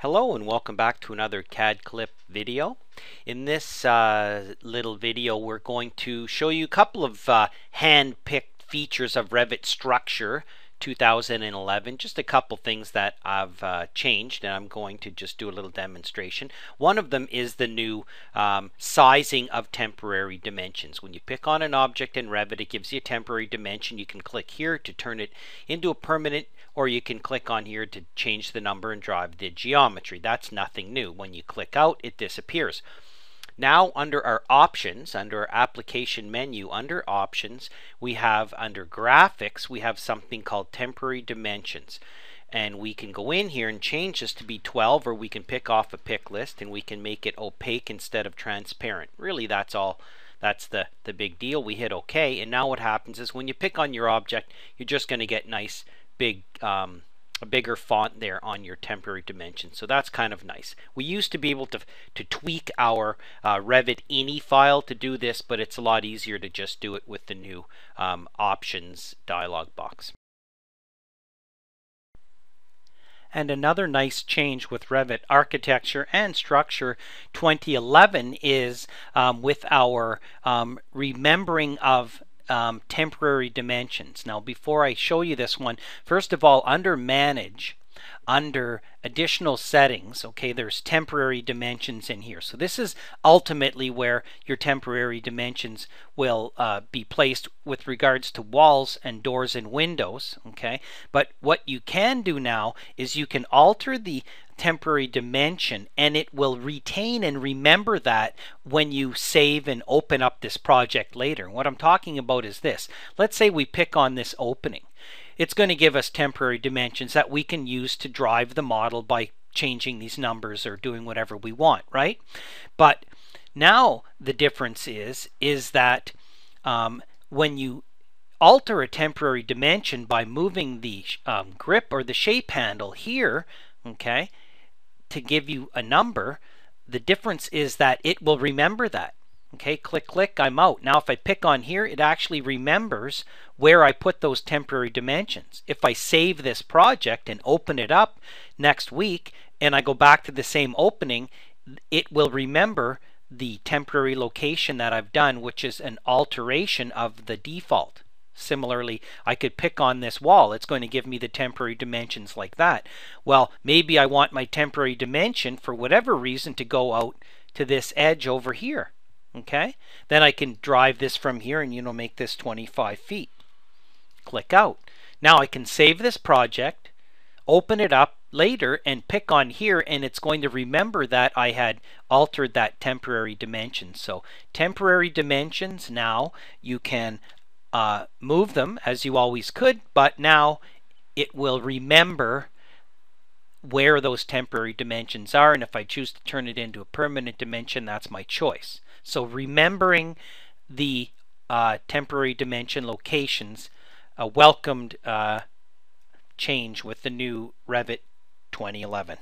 Hello and welcome back to another CAD clip video. In this little video we're going to show you a couple of hand-picked features of REVIT Structure 2011. Just a couple things that I've changed, and I'm going to just do a little demonstration. One of them is the new sizing of temporary dimensions. When you pick on an object in REVIT, it gives you a temporary dimension. You can click here to turn it into a permanent, or you can click on here to change the number and drive the geometry. That's nothing new. When you click out, it disappears. Now under our options, under our application menu, under options, we have under graphics, we have something called temporary dimensions. And we can go in here and change this to be 12, or we can pick off a pick list and we can make it opaque instead of transparent. Really, that's all. That's the big deal. We hit OK, and now what happens is when you pick on your object, you're just going to get nice big a bigger font there on your temporary dimension. So that's kind of nice. We used to be able to tweak our REVIT INI file to do this, but it's a lot easier to just do it with the new options dialog box. And another nice change with REVIT Architecture and Structure 2011 is with our remembering of temporary dimensions. Now before I show you this one, first of all, under Manage, under Additional Settings, okay, there's temporary dimensions in here. So this is ultimately where your temporary dimensions will be placed with regards to walls and doors and windows, okay? But what you can do now is you can alter the temporary dimension, and it will retain and remember that when you save and open up this project later. And what I'm talking about is this. Let's say we pick on this opening. It's going to give us temporary dimensions that we can use to drive the model by changing these numbers or doing whatever we want, right? But now the difference is that when you alter a temporary dimension by moving the grip or the shape handle here, okay, to give you a number, the difference is that it will remember that. Okay, click, click, I'm out. Now if I pick on here, it actually remembers where I put those temporary dimensions. If I save this project and open it up next week and I go back to the same opening, it will remember the temporary location that I've done, which is an alteration of the default. Similarly, I could pick on this wall. It's going to give me the temporary dimensions like that. Well, maybe I want my temporary dimension for whatever reason to go out to this edge over here. Okay, then I can drive this from here and make this 25 feet. Click out. Now I can save this project, open it up later and pick on here, and it's going to remember that I had altered that temporary dimension. So temporary dimensions, now you can move them as you always could, but now it will remember where those temporary dimensions are, and if I choose to turn it into a permanent dimension, that's my choice. So remembering the temporary dimension locations, a welcomed change with the new REVIT 2011.